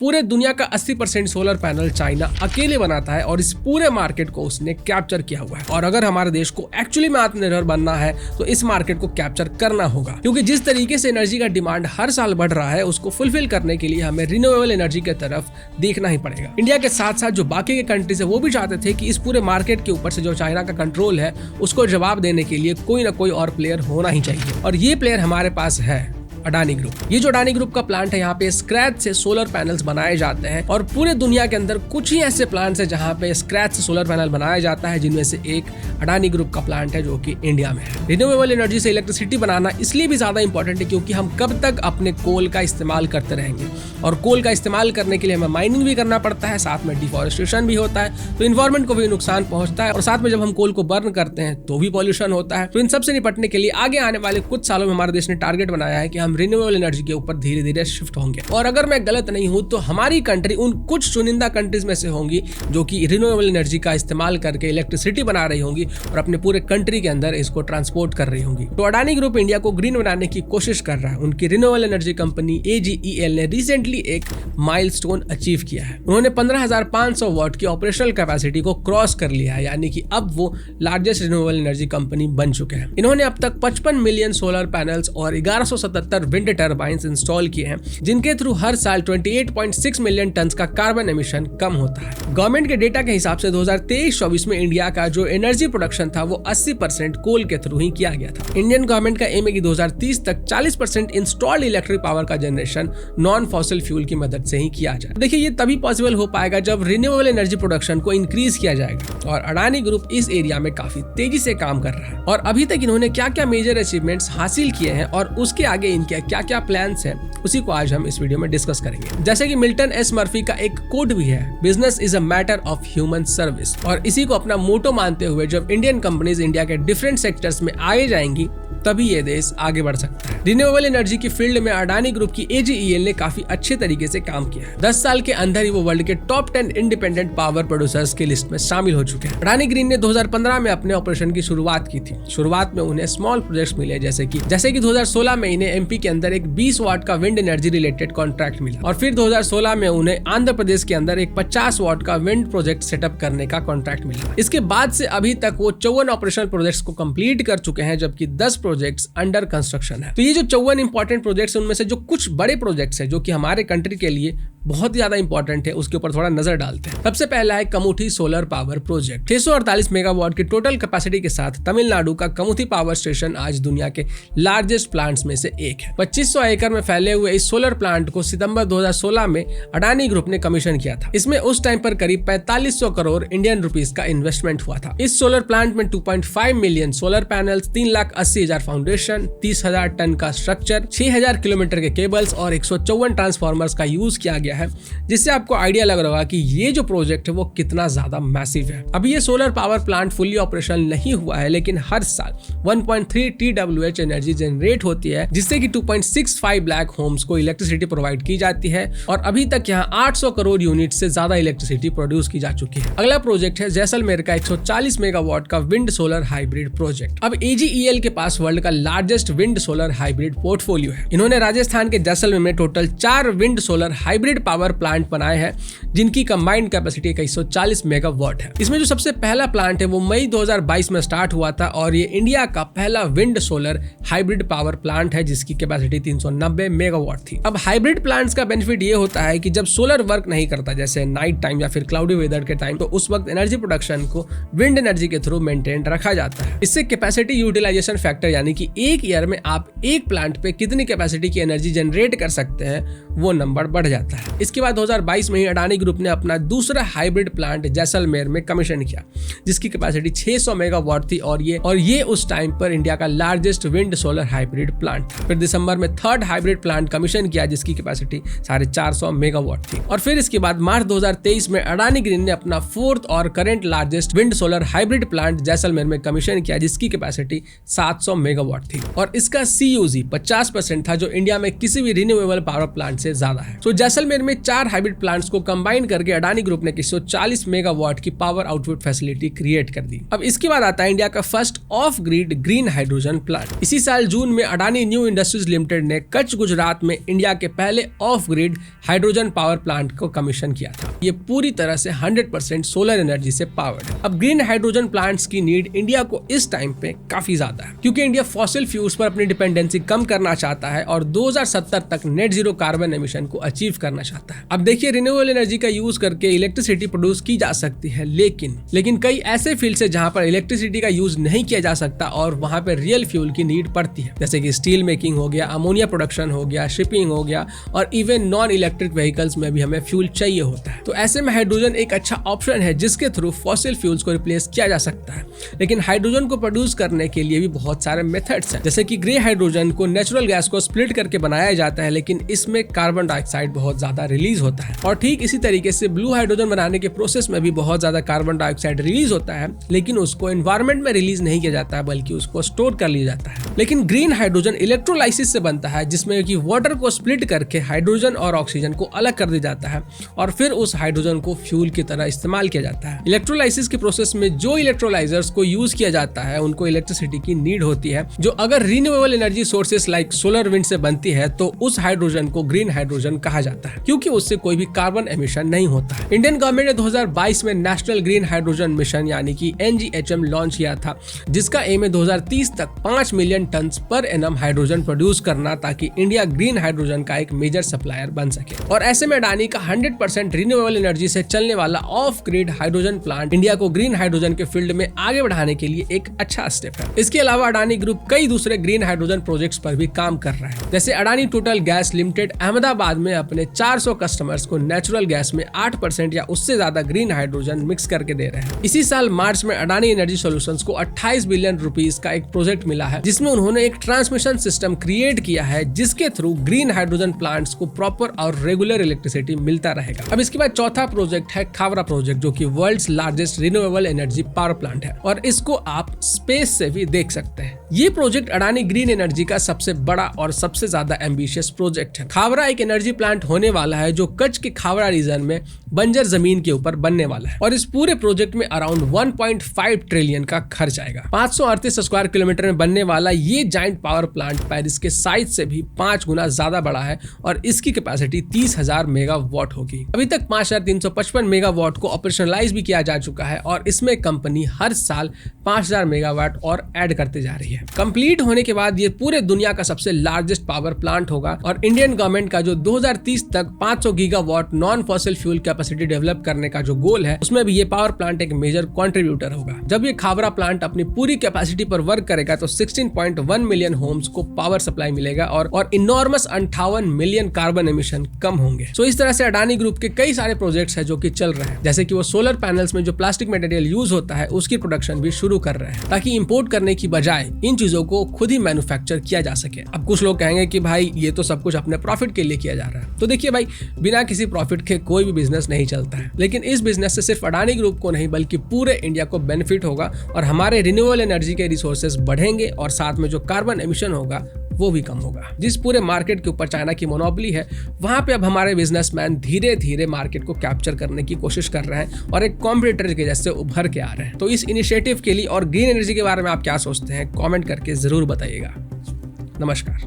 पूरे दुनिया का 80% सोलर पैनल चाइना अकेले बनाता है और इस पूरे मार्केट को उसने कैप्चर किया हुआ है। और अगर हमारे देश को एक्चुअली में आत्मनिर्भर बनना है तो इस मार्केट को कैप्चर करना होगा, क्योंकि जिस तरीके से एनर्जी का डिमांड हर साल बढ़ रहा है उसको फुलफिल करने के लिए हमें रिन्यूएबल एनर्जी की तरफ देखना ही पड़ेगा। इंडिया के साथ साथ जो बाकी के कंट्रीज है वो भी चाहते थे कि इस पूरे मार्केट के ऊपर से जो चाइना का कंट्रोल है उसको जवाब देने के लिए कोई ना कोई और प्लेयर होना ही चाहिए, और ये प्लेयर हमारे पास है अडानी ग्रुप। ये जो अडानी ग्रुप का प्लांट है, यहाँ पे स्क्रैच से सोलर पैनल्स बनाए जाते हैं और पूरे दुनिया के अंदर कुछ ही ऐसे प्लांट्स हैं जहाँ पे स्क्रैच से सोलर पैनल बनाया जाता है, जिनमें से एक अडानी ग्रुप का प्लांट है जो कि इंडिया में है। रिन्यूएबल एनर्जी से इलेक्ट्रिसिटी बनाना इसलिए भी ज्यादा इंपॉर्टेंट है क्योंकि हम कब तक अपने कोल का इस्तेमाल करते रहेंगे, और कोल का इस्तेमाल करने के लिए हमें माइनिंग भी करना पड़ता है, साथ में डिफॉरेस्टेशन भी होता है, तो इन्वायरमेंट को भी नुकसान पहुंचता है, और साथ में जब हम कोल को बर्न करते हैं तो भी पॉल्यूशन होता है। तो इन सबसे निपटने के लिए आगे आने वाले कुछ सालों में हमारे देश ने टारगेट बनाया है कि हम रिन्यूएबल एनर्जी के ऊपर धीरे धीरे शिफ्ट होंगे। और अगर मैं गलत नहीं हूं तो हमारी कंट्री उन कुछ चुनिंदा कंट्रीज में से होंगी जो कि रिन्यूएबल एनर्जी का इस्तेमाल करके इलेक्ट्रिसिटी बना रही होंगी और अपने पूरे कंट्री के अंदर इसको ट्रांसपोर्ट कर रही होंगी। तो अडानी ग्रुप इंडिया को ग्रीन बनाने की कोशिश कर रहा है। उनकी रिन्यूएबल एनर्जी कंपनी AGEL ने रिसेंटली एक माइलस्टोन अचीव किया है। उन्होंने 15,500 वॉट की ऑपरेशनल कैपेसिटी को क्रॉस कर लिया है, यानी कि अब वो लार्जेस्ट रिन्यूएबल एनर्जी कंपनी बन चुके हैं। इन्होंने अब तक 55 मिलियन सोलर पैनल्स और 1177 विंड टर्बाइंस इंस्टॉल किए हैं, जिनके थ्रू हर साल 28.6 मिलियन टन का कार्बन एमिशन कम होता है। गवर्नमेंट के डेटा के हिसाब से 2023-24 में इंडिया का जो एनर्जी प्रोडक्शन था वो 80% कोल के थ्रू ही किया गया था। इंडियन गवर्नमेंट का एम है कि 2030 तक 40% इंस्टॉल्ड इलेक्ट्रिक पावर का जनरेशन नॉन फॉसिल फ्यूल की मदद से ही किया जाए। देखिए, ये तभी पॉसिबल हो पाएगा जब रिन्यूएबल एनर्जी प्रोडक्शन को इंक्रीज किया जाएगा, और अडानी ग्रुप इस एरिया में काफी तेजी से काम कर रहा है। और अभी तक इन्होंने क्या क्या मेजर अचीवमेंट्स हासिल किए हैं और उसके आगे इनके क्या क्या प्लान्स हैं, उसी को आज हम इस वीडियो में डिस्कस करेंगे। जैसे कि मिल्टन एस मर्फी का एक कोट भी है, business is a matter of human service, और इसी को अपना मोटो मानते हुए जब इंडियन कंपनीज इंडिया के डिफरेंट सेक्टर्स में आए जाएंगी तभी ये देश आगे बढ़ सकता है। रिन्यूएबल एनर्जी की फील्ड में अडानी ग्रुप की AGEL ने काफी अच्छे तरीके से काम किया है। 10 साल के अंदर ही वो वर्ल्ड के टॉप 10 इंडिपेंडेंट पावर प्रोड्यूसर्स की लिस्ट में शामिल हो चुके हैं। अडानी ग्रीन ने 2015 में अपने ऑपरेशन की शुरुआत की थी। शुरुआत में उन्हें स्मॉल प्रोजेक्ट्स मिले, जैसे कि 2016 में इन्हें MP के अंदर एक 20 वाट का विंड एनर्जी रिलेटेड कॉन्ट्रैक्ट मिला, और फिर 2016 में उन्हें आंध्र प्रदेश के अंदर एक 50 वाट का विंड प्रोजेक्ट सेटअप करने का कॉन्ट्रैक्ट मिला। इसके बाद से अभी तक वो 54 ऑपरेशनल प्रोजेक्ट्स को कंप्लीट कर चुके हैं, जबकि 10 प्रोजेक्ट्स अंडर कंस्ट्रक्शन है। तो ये जो 54 इंपॉर्टेंट प्रोजेक्ट्स हैं उनमें से जो कुछ बड़े प्रोजेक्ट्स हैं जो कि हमारे कंट्री के लिए बहुत ज्यादा इंपॉर्टेंट है, उसके ऊपर थोड़ा नजर डालते हैं। सबसे पहला है कमुथी सोलर पावर प्रोजेक्ट। 648 मेगावाट की टोटल कैपेसिटी के साथ तमिलनाडु का कमुथी पावर स्टेशन आज दुनिया के लार्जेस्ट प्लांट्स में से एक है। 2500 एकड़ में फैले हुए इस सोलर प्लांट को सितंबर 2016 में अडानी ग्रुप ने कमीशन किया था। इसमें उस टाइम पर करीब 4500 करोड़ इंडियन रुपीस का इन्वेस्टमेंट हुआ था। इस सोलर प्लांट में 2.5 million solar panels, 3,80,000 foundation, 30,000 tonne का स्ट्रक्चर, 6,000 किलोमीटर के केबल्स और 154 ट्रांसफार्मर्स का यूज किया गया है, जिससे आपको आइडिया लग रहा होगा कि ये जो प्रोजेक्ट है वो कितना ज्यादा मैसिव है। अभी ये solar power plant fully operational नहीं हुआ है, लेकिन हर साल 1.3 TWh एनर्जी जनरेट होती है, जिससे कि 2.65 लाख होम्स को इलेक्ट्रिसिटी प्रोवाइड की जाती है, और अभी तक यहाँ 800 करोड़ यूनिट से ज्यादा इलेक्ट्रिसिटी प्रोड्यूस की जा चुकी है। अगला प्रोजेक्ट है जैसलमेर का 140 मेगावाट का विंड सोलर हाइब्रिड प्रोजेक्ट। अब AGEL के पास वर्ल्ड का largest wind solar hybrid portfolio है। इन्होंने राजस्थान के जैसलमेर में total 4 wind solar hybrid power plant बनाए हैं, जिनकी कंबाइंड कैपेसिटी 140 मेगावाट है। इसमें जो सबसे पहला प्लांट है वो मई 2022 में स्टार्ट हुआ था, और ये इंडिया का पहला wind solar hybrid power plant है, जिसकी कैपेसिटी 390 मेगावाट थी। अब हाइब्रिड प्लांट्स का बेनिफिट ये होता है कि जब सोलर वर्क नहीं करता, जैसे नाइट टाइम या फिर क्लाउडी वेदर के टाइम, तो उस वक्त एनर्जी प्रोडक्शन को विंड एनर्जी के थ्रू मेंटेन रखा जाता है। इससे कैपेसिटी यूटिलाइजेशन फैक्टर, यानी कि एक ईयर में आप एक प्लांट पे कितनी कैपेसिटी की एनर्जी जनरेट कर सकते हैं, वो नंबर बढ़ जाता है। इसके बाद 2022 में ही अडानी ग्रुप ने अपना दूसरा हाइब्रिड प्लांट जैसलमेर में कमीशन किया, जिसकी कैपेसिटी 600 मेगावाट थी, और ये उस टाइम पर इंडिया का largest wind solar hybrid plant था। फिर दिसंबर में थर्ड हाइब्रिड प्लांट कमीशन किया, जिसकी कैपेसिटी 450 मेगावाट थी, और फिर इसके बाद मार्च 2023 में अडानी ग्रीन ने अपना फोर्थ और current largest wind solar hybrid plant Jaisalmer में कमीशन किया, जिसकी कैपेसिटी 700 मेगावाट थी, और इसका CUG 50% था, जो इंडिया में किसी भी रिन्यूएबल पावर प्लांट से ज्यादा है। तो जैसलमेर में 4 हाइब्रिड प्लांट्स को कंबाइन करके अडानी ग्रुप ने 140 मेगावाट की पावर आउटपुट फैसिलिटी क्रिएट कर दी। अब इसके बाद आता है इंडिया का first of grid green hydrogen plant. इसी साल जून में अडानी न्यू इंडस्ट्रीज लिमिटेड ने कच्छ गुजरात में इंडिया के पहले of grid hydrogen power plant को कमीशन किया था। ये पूरी तरह से 100% सोलर एनर्जी से पावर्ड है। अब ग्रीन हाइड्रोजन प्लांट्स की नीड इंडिया को इस टाइम पे काफी ज्यादा है, क्योंकि इंडिया फॉसिल फ्यूल्स पर अपनी डिपेंडेंसी कम करना चाहता है और 2070 तक नेट जीरो कार्बन एमिशन को अचीव करना चाहता है। अब देखिए, रिन्यूएबल एनर्जी का यूज करके इलेक्ट्रिसिटी प्रोड्यूस की जा सकती है, लेकिन कई ऐसे फील्ड्स है जहां पर इलेक्ट्रिसिटी का यूज नहीं किया जा सकता और वहां पर रियल फ्यूल की नीड पड़ती है, जैसे कि स्टील मेकिंग हो गया, अमोनिया प्रोडक्शन हो गया, शिपिंग हो गया और इवन नॉन इलेक्ट्रिक व्हीकल्स में भी हमें फ्यूल चाहिए होता है। तो ऐसे में हाइड्रोजन एक अच्छा ऑप्शन है जिसके थ्रू फॉसिल फ्यूल्स को रिप्लेस किया जा सकता है। लेकिन हाइड्रोजन को प्रोड्यूस करने के लिए भी बहुत सारे मेथड्स हैं, जैसे कि ग्रे हाइड्रोजन को नेचुरल गैस को स्प्लिट करके बनाया जाता है, लेकिन इसमें कार्बन डाइऑक्साइड बहुत ज्यादा रिलीज होता है। और ठीक इसी तरीके से ब्लू हाइड्रोजन बनाने के प्रोसेस में भी बहुत ज्यादा कार्बन डाइऑक्साइड रिलीज होता है, लेकिन उसको एनवायरमेंट में रिलीज नहीं किया जाता है, बल्कि उसको स्टोर कर लिया जाता है। लेकिन ग्रीन हाइड्रोजन इलेक्ट्रोलाइसिस से बनता है, जिसमें कि वाटर को स्प्लिट करके हाइड्रोजन और ऑक्सीजन को अलग कर दिया जाता है और फिर उस हाइड्रोजन को फ्यूल की तरह इस्तेमाल किया जाता है। इलेक्ट्रोलाइसिस के प्रोसेस में जो इलेक्ट्रोलाइजर्स को यूज किया जाता है उनको इलेक्ट्रिसिटी की नीड होती है, जो अगर renewable energy sources like solar wind से बनती है तो उस हाइड्रोजन को ग्रीन हाइड्रोजन कहा जाता है, क्योंकि उससे कोई भी कार्बन एमिशन नहीं होता है। इंडियन गवर्नमेंट ने 2022 में नेशनल ग्रीन हाइड्रोजन मिशन यानी कि NGHM लॉन्च किया था, जिसका एम है 2030 तक 5 million tonne per annum hydrogen produce करना, ताकि इंडिया ग्रीन हाइड्रोजन का एक मेजर सप्लायर बन सके। और ऐसे में अडानी का 100% रिन्यूएबल एनर्जी से चलने वाला of grid hydrogen plant India को ग्रीन हाइड्रोजन के फील्ड में आगे बढ़ाने के लिए एक अच्छा स्टेप है। इसके अलावा अडानी ग्रुप कई दूसरे ग्रीन हाइड्रोजन प्रोजेक्ट्स पर भी काम कर रहा है, जैसे Adani total gas limited Ahmedabad में अपने 400 कस्टमर्स को नेचुरल गैस में 8% या उससे ज्यादा ग्रीन हाइड्रोजन मिक्स करके दे रहे हैं। इसी साल मार्च में अडानी एनर्जी सॉल्यूशंस को 28 बिलियन रुपीस का एक प्रोजेक्ट मिला है, जिसमें उन्होंने एक ट्रांसमिशन सिस्टम क्रिएट किया है, जिसके थ्रू ग्रीन हाइड्रोजन प्लांट्स को प्रॉपर और रेगुलर इलेक्ट्रिसिटी मिलता रहेगा। अब इसके बाद चौथा प्रोजेक्ट है खावरा प्रोजेक्ट, जो कि world's largest renewable energy power plant है और इसको आप स्पेस से भी देख सकते हैं। ये प्रोजेक्ट अडानी ग्रीन एनर्जी का सबसे बड़ा और सबसे ज्यादा एम्बिशियस प्रोजेक्ट है। खावरा एक एनर्जी प्लांट होने वाला है जो कच्छ के खावरा रीजन में बंजर जमीन के ऊपर बनने वाला है और इस पूरे प्रोजेक्ट में अराउंड 1.5 ट्रिलियन का खर्च आएगा। 538 स्क्वायर किलोमीटर में बनने वाला ये जाइंट पावर प्लांट पेरिस के साइज से भी 5 गुना ज्यादा बड़ा है और इसकी कैपेसिटी 30,000 मेगावाट होगी। अभी तक 5,355 मेगावाट को ऑपरेशनलाइज भी किया जा चुका है और इसमें कंपनी हर साल 5,000 मेगावाट और ऐड करते जा रही है। कंप्लीट होने के बाद ये पूरे दुनिया का सबसे लार्जेस्ट पावर प्लांट होगा और इंडियन गवर्नमेंट का जो 2030 तक 500 gigawatt non fossil fuel capacity develop करने का जो गोल है, उसमें भी ये पावर प्लांट एक मेजर कंट्रीब्यूटर होगा। जब ये खावरा प्लांट अपनी पूरी कैपेसिटी पर वर्क करेगा तो 16.1 मिलियन होम्स को पावर सप्लाई मिलेगा और इनॉर्मस 58 मिलियन कार्बन एमिशन कम होंगे। सो इस तरह से अडानी ग्रुप के कई सारे प्रोजेक्ट्स हैं जो कि चल रहे हैं, जैसे कि वो सोलर पैनल्स में जो प्लास्टिक मटेरियल यूज होता है उसकी प्रोडक्शन भी शुरू कर रहे हैं, ताकि इंपोर्ट करने की बजाय इन चीजों को खुद ही मैन्युफैक्चर किया जा सके। अब कुछ लोग कहेंगे कि भाई ये तो सब कुछ अपने प्रॉफिट के लिए किया जा रहा है, तो देखिए भाई, बिना किसी प्रॉफिट के कोई भी बिजनेस नहीं चलता है, लेकिन इस बिजनेस से सिर्फ अडानी ग्रुप को नहीं बल्कि पूरे इंडिया को बेनिफिट होगा और हमारे रिन्यूएबल एनर्जी के रिसोर्सेज बढ़ेंगे और साथ में जो कार्बन एमिशन होगा वो भी कम होगा। जिस पूरे मार्केट के ऊपर चाइना की मोनोपोली है, वहां पे अब हमारे बिजनेसमैन धीरे धीरे मार्केट को कैप्चर करने की कोशिश कर रहे हैं और एक कॉम्पिटिटर के जैसे उभर के आ रहे हैं। तो इस इनिशिएटिव के लिए और ग्रीन एनर्जी के बारे में आप क्या सोचते हैं, कमेंट करके जरूर बताइएगा। नमस्कार।